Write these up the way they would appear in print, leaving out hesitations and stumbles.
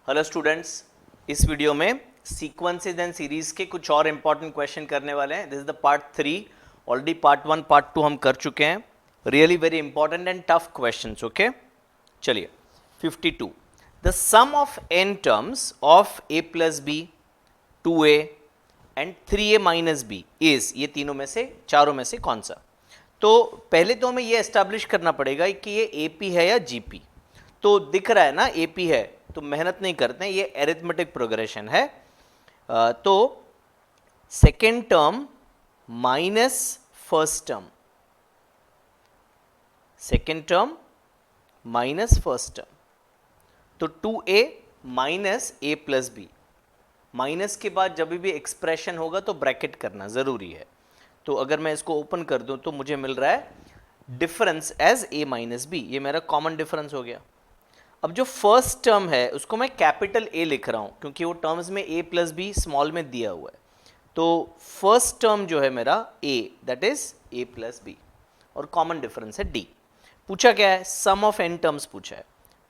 Hello students, इस video में sequences and series के कुछ और इंपॉर्टेंट क्वेश्चन करने वाले हैं। This is the part 3। Already part 1 part 2 हम कर चुके हैं। Really very important and tough questions. Okay, चलिए 52। The sum of n terms of a plus b, 2a and 3a minus b is, ये तीनों में से, चारों में से कौन सा? तो पहले तो हमें ये एस्टैब्लिश करना पड़ेगा कि ये AP है या GP। तो दिख रहा है ना AP है, तो मेहनत नहीं करते हैं, ये एरिथमेटिक प्रोग्रेशन है। तो second term minus first term, second term minus first term, तो 2a minus a plus b. Minus के बाद जब भी एक्सप्रेशन होगा तो ब्रैकेट करना जरूरी है। तो अगर मैं इसको ओपन कर दूं तो मुझे मिल रहा है difference as a minus b, ये मेरा कॉमन डिफरेंस हो गया। अब जो फर्स्ट टर्म है उसको मैं कैपिटल A लिख रहा हूं क्योंकि वो टर्म्स में a प्लस बी स्मॉल में दिया हुआ है। तो फर्स्ट टर्म जो है मेरा a, that is a plus b, और कॉमन डिफरेंस है d। पूछा क्या है? सम ऑफ n टर्म्स पूछा है।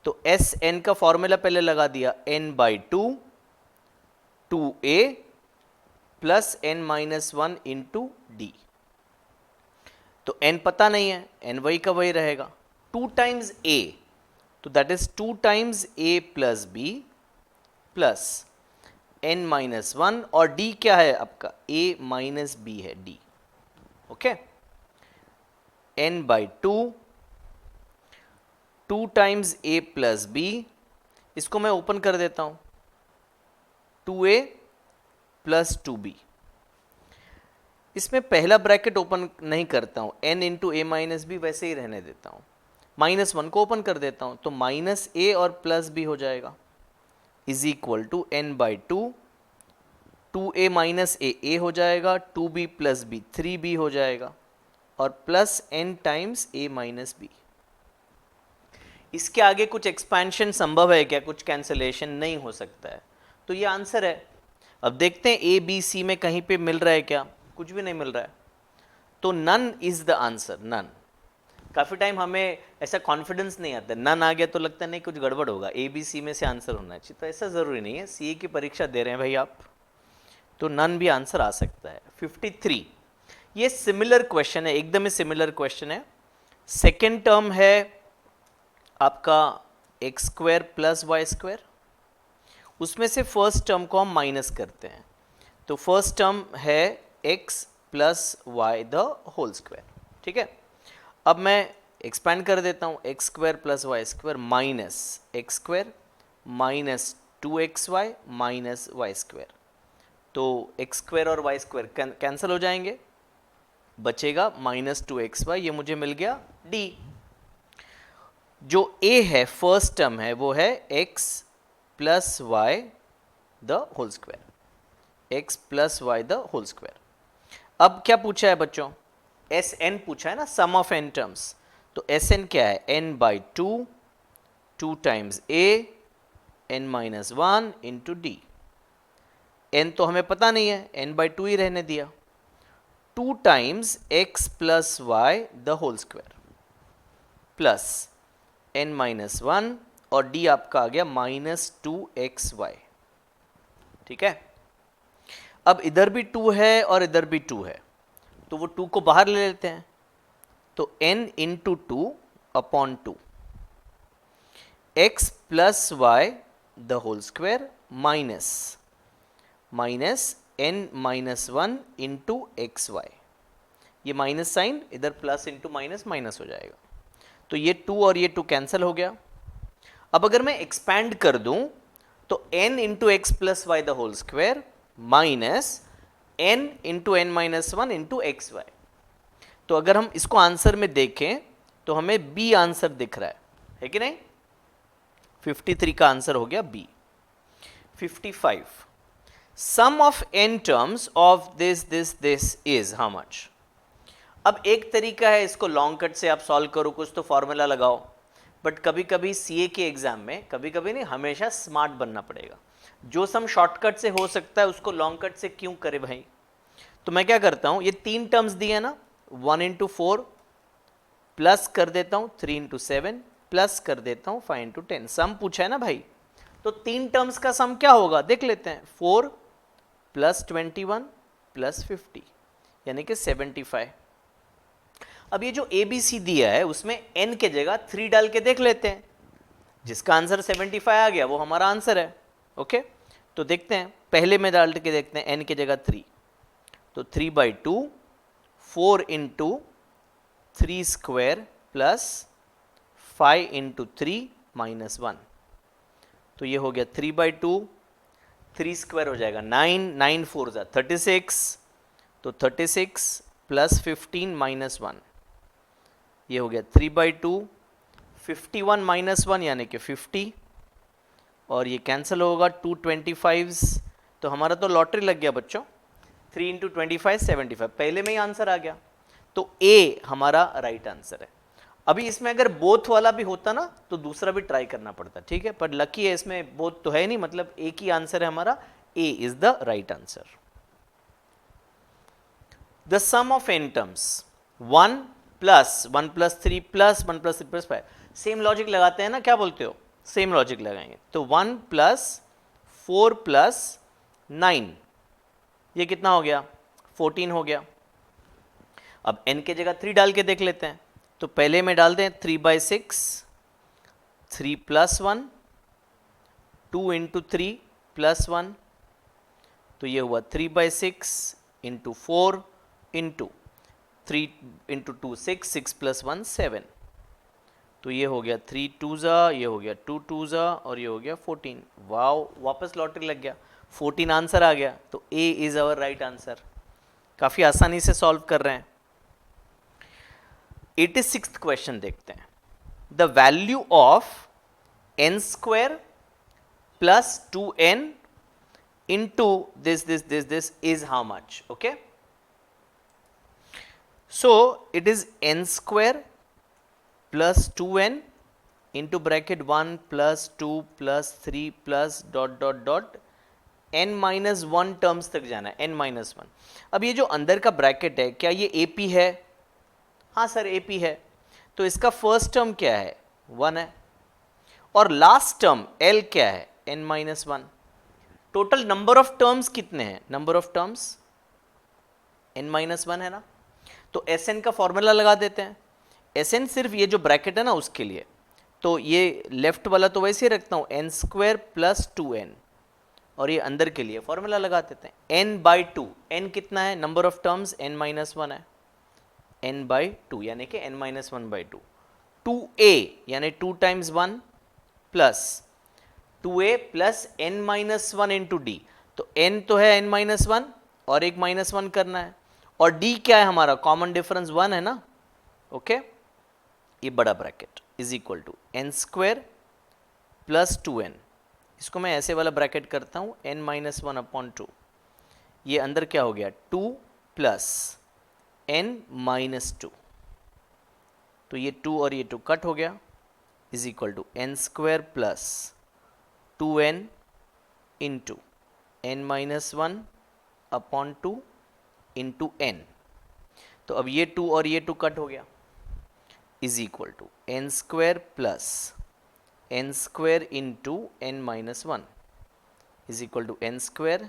तो एस एन का फॉर्मूला पहले लगा दिया, n by 2 2a plus n minus 1 into D. तो n पता नहीं है, n वही का वही रहेगा। 2 टाइम्स a, तो that is 2 times a plus B plus n minus 1, और d क्या है आपका? a माइनस बी है d। Okay, n by 2 2 times a plus b, इसको मैं ओपन कर देता हूं, 2a प्लस 2b। इसमें पहला ब्रैकेट ओपन नहीं करता हूं, n इंटू ए माइनस बी वैसे ही रहने देता हूं। माइनस 1 को ओपन कर देता हूं, तो माइनस a और प्लस b हो जाएगा, is equal to n by 2 2a minus a हो जाएगा, 2b प्लस बी 3b हो जाएगा, और plus n times a minus b. इसके आगे कुछ एक्सपेंशन संभव है क्या? कुछ कैंसलेशन नहीं हो सकता है, तो ये आंसर है। अब देखते हैं a b c में कहीं पे मिल रहा है क्या? कुछ भी नहीं मिल रहा है, तो none is the answer. None. काफी टाइम हमें ऐसा कॉन्फिडेंस नहीं आता, नन आ गया तो लगता नहीं कुछ गड़बड़ होगा, ए बी सी में से आंसर होना चाहिए। तो ऐसा जरूरी नहीं है, सीए की परीक्षा दे रहे हैं भाई आप, तो नन भी आंसर आ सकता है। 53, ये सिमिलर क्वेश्चन है, एकदम ही सिमिलर क्वेश्चन है। सेकेंड टर्म है आपका x square plus y square, उसमें से फर्स्ट टर्म को हम माइनस करते हैं। तो फर्स्ट टर्म है x plus y the whole square. ठीक है, अब मैं एक्सपैंड कर देता हूँ, x square plus y square minus x square minus 2xy minus y square. तो एक्स स्क्वायर और वाई स्क्वायर कैंसिल हो जाएंगे, बचेगा माइनस 2xy, ये मुझे मिल गया d। जो a है, फर्स्ट टर्म है, वो है x plus y the whole square, x plus y the whole square. अब क्या पूछा है बच्चों? एस एन पूछा है ना, सम ऑफ एन टर्म्स। तो एस एन क्या है? n by 2 2 times a n minus 1 into D. n तो हमें पता नहीं है, n बाई 2 ही रहने दिया। 2 times x plus y the whole square plus n minus 1, और d आपका आ गया माइनस 2xy। ठीक है, अब इधर भी 2 है और इधर भी 2 है, तो वो 2 को बाहर ले लेते हैं। तो n into 2 upon 2 x plus y the whole square minus minus n minus 1 into x y. ये माइनस साइन इधर प्लस इंटू माइनस माइनस हो जाएगा, तो ये 2 और ये 2 कैंसिल हो गया। अब अगर मैं एक्सपैंड कर दूं तो n into x plus y the whole square minus n into n minus 1 into x y. तो अगर हम इसको आंसर में देखें तो हमें b आंसर दिख रहा है कि नहीं? 53 का आंसर हो गया b। 55, sum of n terms of this is how much? अब एक तरीका है, इसको लॉन्ग कट से आप सॉल्व करो, कुछ तो फॉर्मूला लगाओ, बट कभी कभी सीए के एग्जाम में, कभी कभी नहीं, हमेशा स्मार्ट बनना पड़ेगा। जो सम शॉर्टकट से हो सकता है उसको लॉन्ग कट से क्यों करे भाई? तो मैं क्या करता हूं, ये 3 टर्म्स दिए ना, 1 इंटू 4 प्लस कर देता हूं 3 इंटू 7 प्लस कर देता हूं 5 इंटू 10। सम पूछा है ना भाई, तो 3 टर्म्स का सम क्या होगा देख लेते हैं, 4 प्लस 21 प्लस 50 यानी कि 75। अब ये जो ए बी सी दिया है उसमें n के जगह 3 डाल के देख लेते हैं, जिसका आंसर 75 आ गया वो हमारा आंसर है। ओके, तो देखते हैं, पहले में डाल के देखते हैं n की जगह 3, तो 3/2 4 into 3 square plus 5 into 3 minus 1, तो ये हो गया 3/2, 3 स्क्वायर हो जाएगा 9, 9 4 जा 36, तो 36 प्लस 15 माइनस 1, ये हो गया 3/2, 51 माइनस 1 यानी कि 50, और ये कैंसिल होगा 225, तो हमारा तो लॉटरी लग गया बच्चों, 3 इंटू 25 75, पहले में ही आंसर आ गया, तो ए हमारा राइट आंसर है। अभी इसमें अगर बोथ वाला भी होता ना तो दूसरा भी ट्राई करना पड़ता, ठीक है, पर लकी है इसमें बोथ तो है नहीं, मतलब एक ही आंसर है हमारा, A is the right answer. The sum of n terms 1 plus 1 plus 3 plus 1 plus 3 plus 5, same logic लगाते हैं ना, क्या बोलते हो, सेम लॉजिक लगाएंगे, तो 1 प्लस 4 प्लस 9 ये कितना हो गया, 14 हो गया। अब n के जगह 3 डाल के देख लेते हैं, तो पहले में डाल दें 3/6, 3 प्लस 1, 2 इंटू 3 प्लस 1, तो ये हुआ 3/6 इंटू 4 इंटू 3 इंटू 2 6, 6 प्लस 1 7, तो ये हो गया 3 2 ज़ा, ये हो गया 2 2 ज़ा, और ये हो गया 14। वाओ, वापस लॉटरी लग गया, 14 आंसर आ गया, तो ए इज आवर राइट आंसर। काफ़ी आसानी से सॉल्व कर रहे हैं। 86th क्वेश्चन देखते हैं, the value of n square plus 2n into this is how much, okay, so it is n square plus 2n into bracket 1 plus 2 plus 3 plus dot dot dot n minus 1 terms तक जाना है, n minus 1। अब ये जो अंदर का bracket है क्या ये AP है, हाँ सर AP है, तो इसका फर्स्ट टर्म क्या है 1 है, और लास्ट टर्म L क्या है n minus 1। Total number of terms कितने हैं, number of terms n minus 1 है ना, तो Sn का फॉर्मूला लगा देते हैं। Sn सिर्फ ये जो ब्रैकेट है ना उसके लिए, तो ये लेफ्ट वाला तो वैसे ही रखता हूँ n स्क्वायर प्लस 2n, और ये अंदर के लिए फॉर्मूला लगा देते हैं n/2, n कितना है, number of terms n minus 1 है, n/2 यानी कि n माइनस 1/2, 2a यानी 2 times 1 plus 2a plus n minus 1 into D, तो n तो है n माइनस 1 और एक माइनस 1 करना है, और d क्या है हमारा कॉमन डिफरेंस 1 है ना, ओके, ये बड़ा bracket is equal to n square plus 2n, इसको मैं ऐसे वाला ब्रैकेट करता हूँ n माइनस 1/2, ये अंदर क्या हो गया 2 प्लस n माइनस 2, तो ये 2 और ये 2 कट हो गया, is equal to n square plus 2n into n minus 1/2 into n, तो अब ये 2 और ये 2 कट हो गया, is equal to n square plus n square into n minus 1 is equal to n square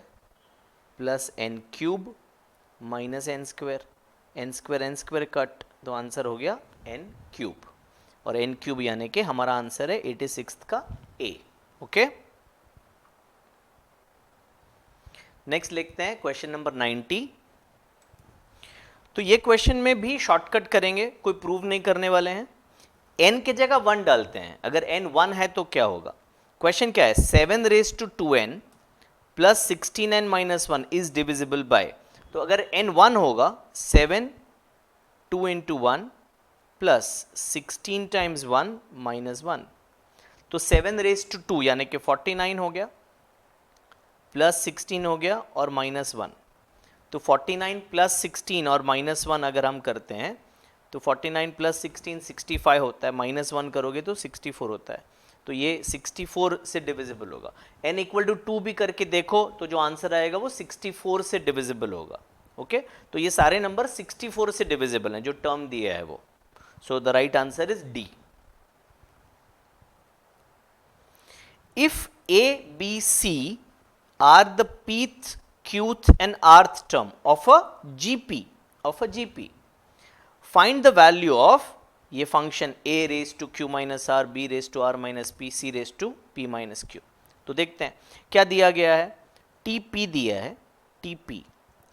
plus n cube minus n square, n square cut, तो answer हो गया n क्यूब, और n क्यूब यानी कि हमारा answer है 86 का A, okay. Next लिखते हैं क्वेश्चन नंबर 90। तो ये क्वेश्चन में भी शॉर्टकट करेंगे, कोई प्रूव नहीं करने वाले हैं, n के जगह 1 डालते हैं, अगर n 1 है तो क्या होगा, क्वेश्चन क्या है 7 raise to 2n plus 16n minus 1 is divisible by, तो अगर n 1 होगा 7 2 इंटू 1 प्लस 16 टाइम्स 1 माइनस 1, तो 7 रेज टू 2 यानी कि 49 हो गया, प्लस 16 हो गया और माइनस 1, तो 49 प्लस 16 और माइनस 1 अगर हम करते हैं तो 49 प्लस 16 65 होता है, माइनस 1 करोगे तो 64 होता है, तो ये 64 से डिविजिबल होगा। n इक्वल टू 2 भी करके देखो तो जो आंसर आएगा वो 64 से डिविजिबल होगा, ओके, तो ये सारे नंबर 64 से डिविजिबल हैं जो टर्म दिया है वो, so the right answer is D. If A, B, C are the pth, qth and rth term of a GP. Find the value of ये function a raise to q minus r, b raise to r minus p, c raise to p minus q। तो देखते हैं क्या दिया गया है, TP दिया है, TP।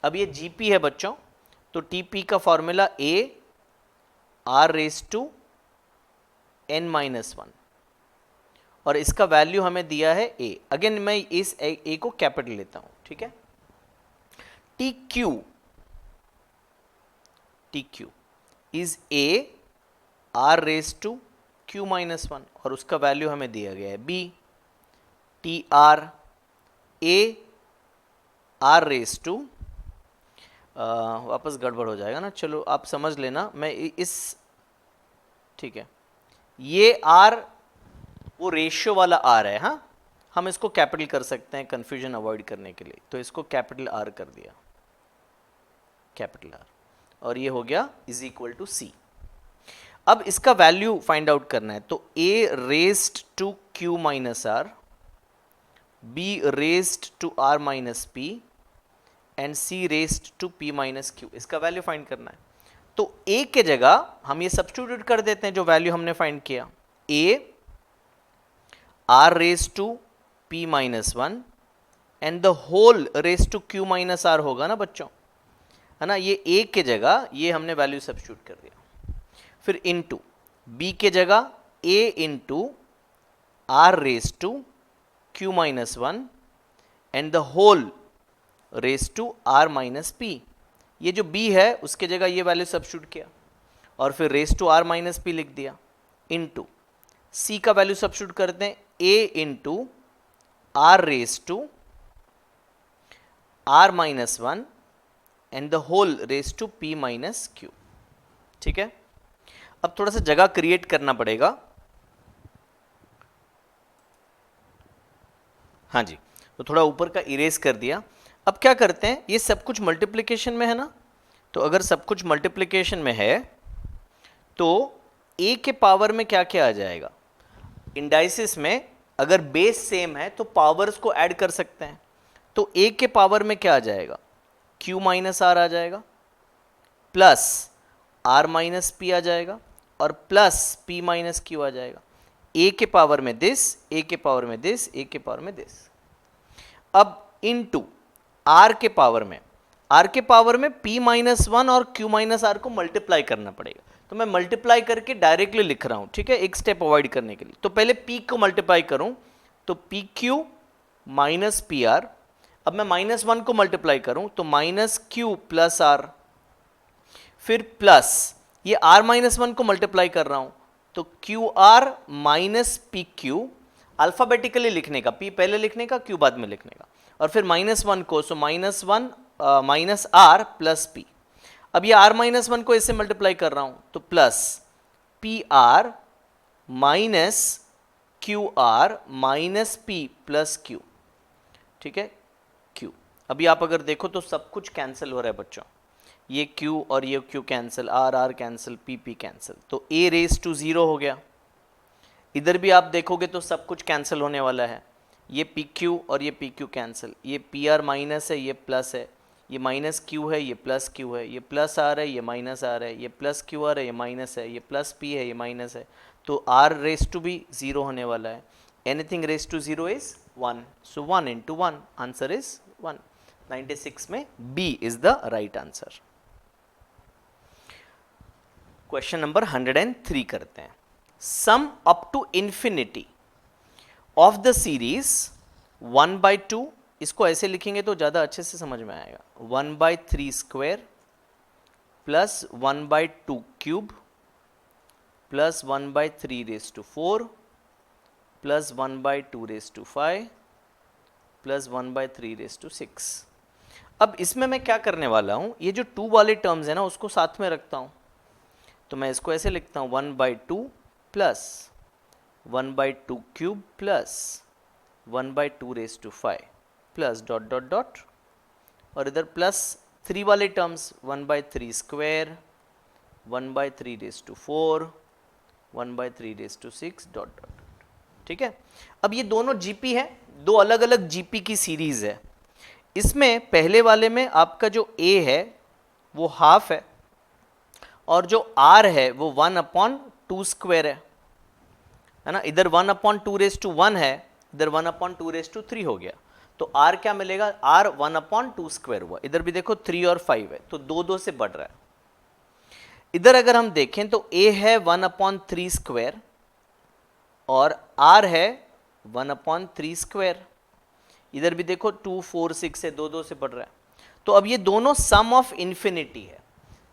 अब ये GP है बच्चों, तो TP का formula a r raise to n minus 1 और इसका वैल्यू हमें दिया है a। अगेन मैं इस a को कैपिटल लेता हूं, ठीक है। TQ is a r raise to q minus 1 और उसका वैल्यू हमें दिया गया है b। TR a r raise to, वापस गड़बड़ हो जाएगा ना, चलो आप समझ लेना, मैं इस, ठीक है, ये r वो रेशियो वाला r है, हाँ, हम इसको कैपिटल कर सकते हैं कंफ्यूजन अवॉइड करने के लिए, तो इसको कैपिटल R कर दिया, कैपिटल R, और ये हो गया इज इक्वल टू C। अब इसका वैल्यू फाइंड आउट करना है, तो a raised to q minus r, b raised to r minus p and c raised to p minus q, इसका वैल्यू फाइंड करना है। तो a के जगह हम ये सब्स्टिट्यूट कर देते हैं जो वैल्यू हमने फाइंड किया, a r raise to p minus 1 and the whole raise to q minus r होगा ना बच्चों, है ना। ये a के जगह ये हमने वैल्यू सब्स्टिट्यूट कर दिया, फिर इनटू b के जगह a into r raise to q minus 1 and the whole raise to r minus p, ये जो b है उसके जगह ये वैल्यू सब्स्टिट्यूट किया और फिर raise to r minus p लिख दिया, इनटू c का वैल्यू सब्स्टिट्यूट करते हैं a into r raise to r minus 1 and the whole raise to p minus q, ठीक है। अब थोड़ा सा जगह क्रिएट करना पड़ेगा, हाँ जी, तो थोड़ा ऊपर का इरेज कर दिया। अब क्या करते हैं, ये सब कुछ मल्टीप्लिकेशन में है ना, तो अगर सब कुछ मल्टीप्लिकेशन में है तो a के पावर में क्या क्या आ जाएगा, इंडाइसिस में अगर बेस सेम है तो पावर्स को ऐड कर सकते हैं, तो a के पावर में क्या आ जाएगा, q माइनस r आ जाएगा, प्लस r माइनस p आ जाएगा और प्लस p माइनस q आ जाएगा। a के पावर में दिस, a के पावर में दिस, a के पावर में दिस। अब इनटू r के पावर में, r के पावर में p माइनस 1 और q माइनस r को मल्टीप्लाई करना पड़ेगा, तो मैं मल्टीप्लाई करके डायरेक्टली लिख रहा हूं, ठीक है, एक स्टेप अवॉइड करने के लिए। तो पहले p को मल्टीप्लाई करूं तो pq माइनस pr, अब मैं माइनस 1 को मल्टीप्लाई करूं तो माइनस q प्लस r, फिर प्लस ये r माइनस 1 को मल्टीप्लाई कर रहा हूं तो qr माइनस pq, अल्फाबेटिकली लिखने का, p पहले लिखने का, q बाद में लिखने का, और फिर माइनस 1 को, so minus 1 minus r plus p। अब ये r माइनस 1 को इससे मल्टीप्लाई कर रहा हूं तो plus pr minus qr minus p plus q, ठीक है, q। अभी आप अगर देखो तो सब कुछ कैंसिल हो रहा है बच्चों, ये q और ये q cancel, r cancel, p cancel, तो a रेज टू 0 हो गया। इधर भी आप देखोगे तो सब कुछ कैंसिल होने वाला है, ये pq और ये pq कैंसिल, ये pr माइनस है, ये प्लस है, ये माइनस q है, ये प्लस q है, ये प्लस r है, ये माइनस r है, ये प्लस qr है, ये माइनस है, ये प्लस p है, ये माइनस है, तो r रेज टू भी 0 होने वाला है। Anything raise to 0 is 1, so 1 into 1, answer is 1। 96 में B is the right answer. Question number 103 करते हैं। Sum up to infinity of the series 1/2, इसको ऐसे लिखेंगे तो ज़्यादा अच्छे से समझ में आएगा, 1/3 square plus 1/2 cube plus 1/3 raise to 4 plus 1/2 raise to 5 plus 1/3 raise to 6। अब इसमें मैं क्या करने वाला हूँ, ये जो 2 वाले टर्म्स है ना उसको साथ में रखता हूँ, तो मैं इसको ऐसे लिखता हूँ 1/2 plus 1/2 cube plus 1/2 raise to 5 plus dot dot dot, और इधर प्लस 3 वाले terms 1/3 square 1/3 raise to 4 1/3 raise to 6 dot dot, ठीक है। अब ये दोनों जीपी है, दो अलग अलग जीपी की सीरीज है। इसमें पहले वाले में आपका जो ए है वो हाफ है और जो आर है वो 1/2 है ना। इधर 1/2 है, इधर 1/2 हो गया, तो r क्या मिलेगा, r 1/2 हुआ। इधर भी देखो 3 और 5 है, तो 2 से बढ़ रहा है। इधर अगर हम देखें तो a है 1/3 और r है 1/3। इधर भी देखो 2 4 6 है, 2 से बढ़ रहा है। तो अब ये दोनों सम ऑफ इंफिनिटी है।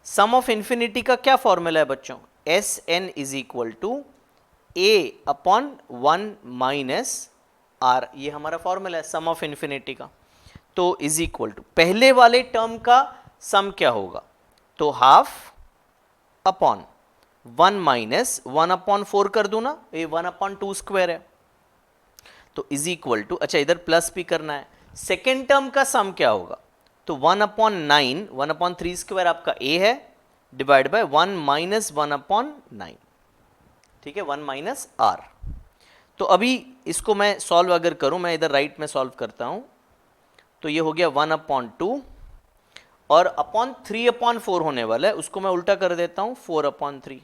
सम ऑफ इंफिनिटी का क्या फॉर्मूला है बच्चों, S n is equal to a/1 r, ये हमारा फॉर्मूला है सम ऑफ इंफिनिटी का। तो इज इक्वल टू पहले वाले टर्म का सम क्या होगा, तो हाफ अपॉन 1 माइनस 1/4 कर दूं ना, ये 1/2 है, तो इज इक्वल टू, अच्छा इधर प्लस भी करना है, सेकेंड टर्म का सम क्या होगा, तो 1/9, 1/3 आपका a है, डिवाइड बाय 1 माइनस 1/9, ठीक है, 1 माइनस r। तो अभी इसको मैं सॉल्व अगर करूं, मैं इधर राइट में सॉल्व करता हूं, तो ये हो गया 1/2 और अपॉन 3/4 होने वाला है, उसको मैं उल्टा कर देता हूं 4/3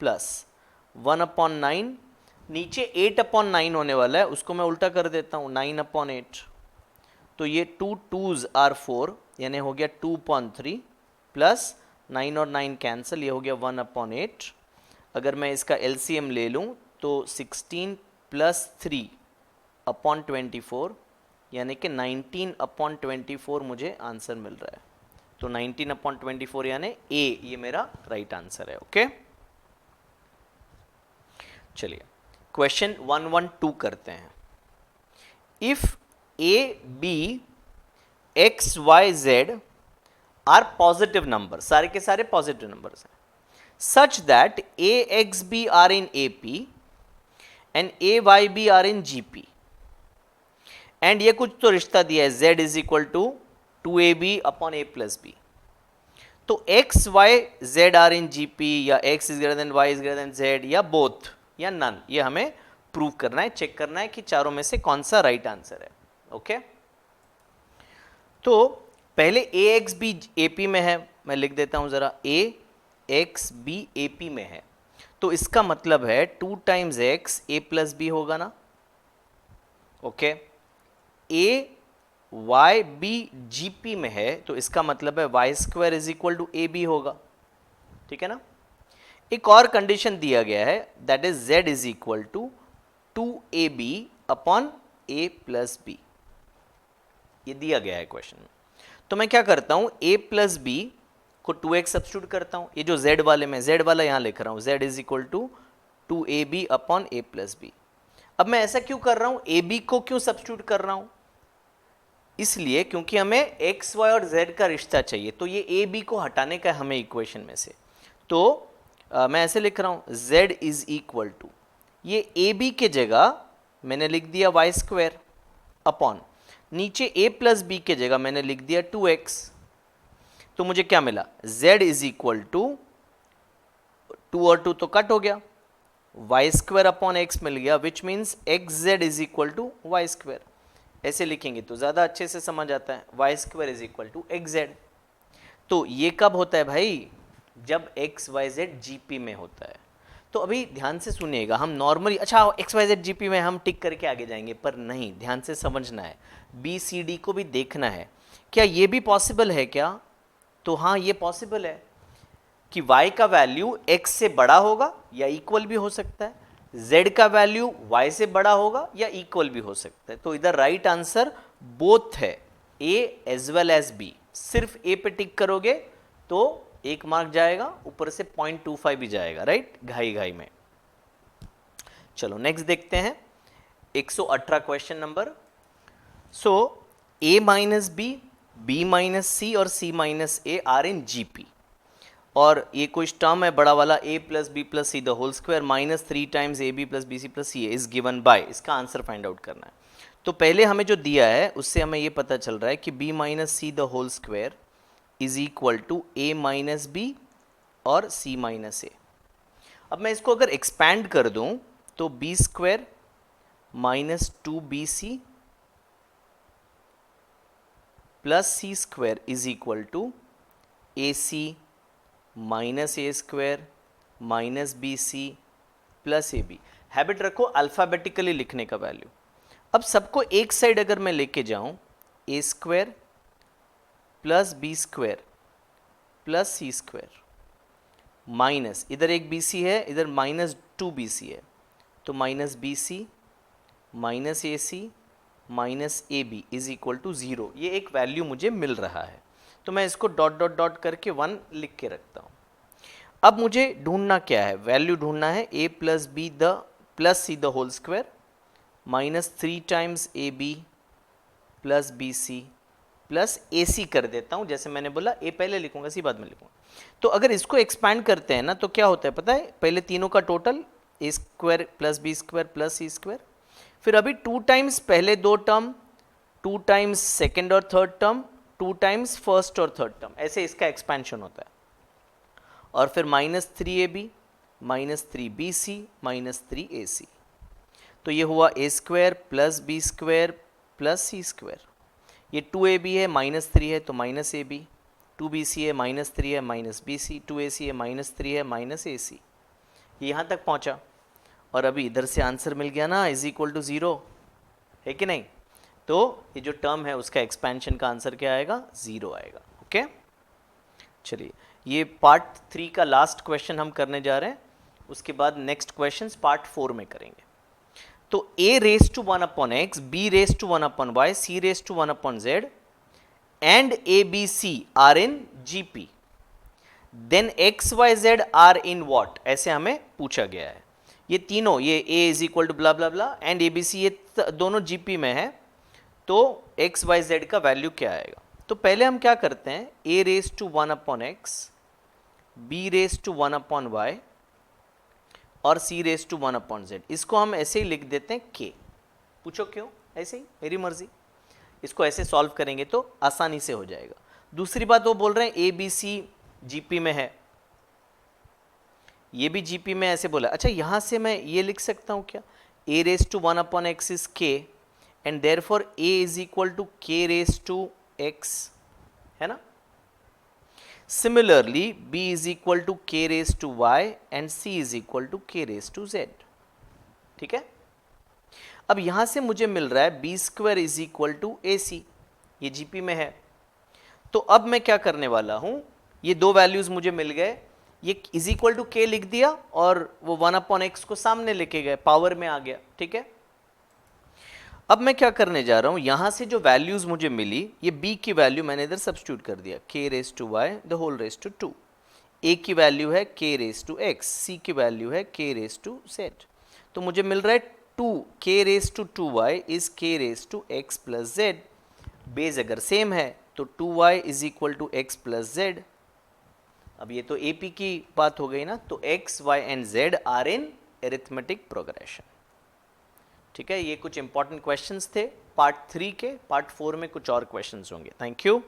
प्लस 1/9, नीचे 8/9 होने वाला है, उसको मैं उल्टा कर देता हूं 9/8। तो ये 2 2s आर 4, यानी हो गया 2/3 प्लस 9 और 9 कैंसिल, ये हो गया 1/8। अगर मैं इसका एलसीएम ले लूं तो 16 प्लस 3/24, यानी कि 19/24 मुझे आंसर मिल रहा है। तो 19/24 यानी ए, ये मेरा राइट आंसर है। ओके, चलिए क्वेश्चन 112 करते हैं। If a b x y z are positive number, सारे के सारे पॉजिटिव नंबर्स हैं, such that a x b are in AP and a y b are in GP, and ये कुछ तो रिश्ता दिया है z is equal to 2ab upon a plus b. तो x y z are in GP या x is greater than y is greater than z या both या नन, ये हमें प्रूव करना है, चेक करना है कि चारों में से कौन सा राइट आंसर है। ओके, तो पहले a x b AP में है, मैं लिख देता हूं जरा, a x b A P में है, तो इसका मतलब है 2 times x a plus b होगा ना। Okay, a y b G P में है, तो इसका मतलब है y square is equal to a b होगा, ठीक है ना। एक और कंडीशन दिया गया है, that is z is equal to 2ab upon a plus b, ये दिया गया है क्वेश्चन में। तो मैं क्या करता हूं, a प्लस बी को 2x सब्स्टिट्यूट करता हूं, ये जो z वाले में, z वाला यहां लिख रहा हूं, z is equal to 2ab upon a plus b. अब मैं ऐसा क्यों कर रहा हूं, ab को क्यों सब्स्टिट्यूट कर रहा हूं, इसलिए क्योंकि हमें x y और z का रिश्ता चाहिए, तो ये ab को हटाने का हमें इक्वेशन में से, तो मैं ऐसे लिख रहा हूं, z इज इक्वल टू, ये ab के जगह मैंने लिख दिया वाई स्क्वायर अपॉन, नीचे a प्लस बी के जगह मैंने लिख दिया 2x, तो मुझे क्या मिला, z इज इक्वल टू 2 और 2 तो कट हो गया, वाई स्क्वायर अपॉन एक्स मिल गया, which means x z is equal to y square. ऐसे लिखेंगे तो ज़्यादा अच्छे से समझ आता है, y square is equal to x z. तो ये कब होता है भाई, जब एक्स वाई जेड जीपी में होता है। तो अभी ध्यान से सुनिएगा, हम नॉर्मली, अच्छा एक्स वाई जेड जीपी में हम टिक करके आगे जाएंगे, पर नहीं, ध्यान से समझना है, बी सी डी को भी देखना है, क्या ये भी पॉसिबल है क्या, तो हाँ ये पॉसिबल है कि y का वैल्यू x से बड़ा होगा या इक्वल भी हो सकता है, z का वैल्यू y से बड़ा होगा या इक्वल भी हो सकता है। तो इधर राइट आंसर बोथ है, a as well as b। सिर्फ a पे टिक करोगे तो 1 मार्क जाएगा, ऊपर से 0.25 भी जाएगा, राइट, घाई घाई में। चलो नेक्स्ट देखते हैं 118 question number. So a minus B, b minus C और c minus A are in GP, और ये कुछ टर्म है बड़ा वाला, a plus B plus C the whole square minus 3 times A B plus B C plus C is given by, इसका आंसर find out करना है। तो पहले हमें जो दिया है उससे हमें ये पता चल रहा है कि b minus c the whole square is equal to a minus b और c माइनस ए। अब मैं इसको अगर एक्सपैंड कर दूं तो b square minus 2bc plus C square is equal to A c minus a square minus b C plus a b. Habit रखो alphabetically लिखने का वैल्यू। अब सबको एक साइड अगर मैं लेके जाऊं, A square plus B square plus C square minus, इधर एक बी सी है, इधर माइनस 2bc है, तो minus b c minus a c minus a b is equal to 0। ये एक वैल्यू मुझे मिल रहा है, तो मैं इसको डॉट डॉट डॉट करके 1 लिख के रखता हूँ। अब मुझे ढूंढना क्या है, वैल्यू ढूंढना है a plus B the plus C the whole square minus 3 times A B plus B C plus A C कर देता हूँ। जैसे मैंने बोला a पहले लिखूंगा, सी बाद में लिखूंगा। तो अगर इसको एक्सपैंड करते हैं ना, तो क्या होता है पता है, पहले तीनों का total A square plus B square plus C square, फिर अभी 2 टाइम्स पहले 2 टर्म, 2 टाइम्स सेकेंड और थर्ड टर्म, 2 टाइम्स फर्स्ट और थर्ड टर्म, ऐसे इसका एक्सपेंशन होता है। और फिर minus 3ab minus 3bc minus 3ac, तो ये हुआ A square plus B square plus C square. ये 2ab है माइनस 3 है तो माइनस ए बी, 2bc है माइनस 3 है माइनस बी सी, 2ac है माइनस 3 है माइनस ए सी। ये यहाँ तक पहुँचा और अभी इधर से आंसर मिल गया ना, इज इक्वल टू 0 है कि नहीं। तो ये जो टर्म है उसका एक्सपेंशन का आंसर क्या आएगा, 0 आएगा। ओके चलिए, ये पार्ट 3 का लास्ट क्वेश्चन हम करने जा रहे हैं, उसके बाद नेक्स्ट क्वेश्चंस पार्ट 4 में करेंगे। तो a raise to 1 upon x, b raise to 1 upon y, c raise to 1 upon z and a b c are in gp, then x y z are in what, ऐसे हमें पूछा गया है। ये तीनों, ये a is equal to blah blah blah and a b c, ये दोनों gp में है, तो x y z का वैल्यू क्या आएगा। तो पहले हम क्या करते हैं, a raise to 1 upon x, b raise to 1 upon y और c raise to 1 upon z, इसको हम ऐसे ही लिख देते हैं k। पूछो क्यों, ऐसे ही मेरी मर्जी। इसको ऐसे सॉल्व करेंगे तो आसानी से हो जाएगा। दूसरी बात वो बोल रहे हैं ए बी सी जीपी में है, ये भी जीपी में ऐसे बोला। अच्छा यहां से मैं ये लिख सकता हूं क्या, a raise to 1 upon x is k and therefore a is equal to k raise to x, है ना। Similarly, b is equal to k raised to y and c is equal to k raised to z। ठीक है, अब यहां से मुझे मिल रहा है b square is equal to A C, ये जीपी में है। तो अब मैं क्या करने वाला हूं, ये दो वैल्यूज मुझे मिल गए, ये इज इक्वल टू के लिख दिया और वो 1 अपॉन एक्स को सामने लेके गए, पावर में आ गया। ठीक है, अब मैं क्या करने जा रहा हूं, यहां से जो वैल्यूज मुझे मिली, ये b की वैल्यू मैंने इधर सब्स्टिट्यूट कर दिया, k raise to y the whole raise to 2, a की वैल्यू है k raise to x, c की वैल्यू है k रेस टू z। तो मुझे मिल रहा है 2 k raise to 2y is k raise to x plus z। Base अगर सेम है तो 2y is equal to x plus z। अब ये तो AP की बात हो गई ना, तो x, y and z are in arithmetic progression. ठीक है, ये कुछ इंपॉर्टेंट क्वेश्चंस थे पार्ट 3 के। पार्ट 4 में कुछ और क्वेश्चंस होंगे। Thank you.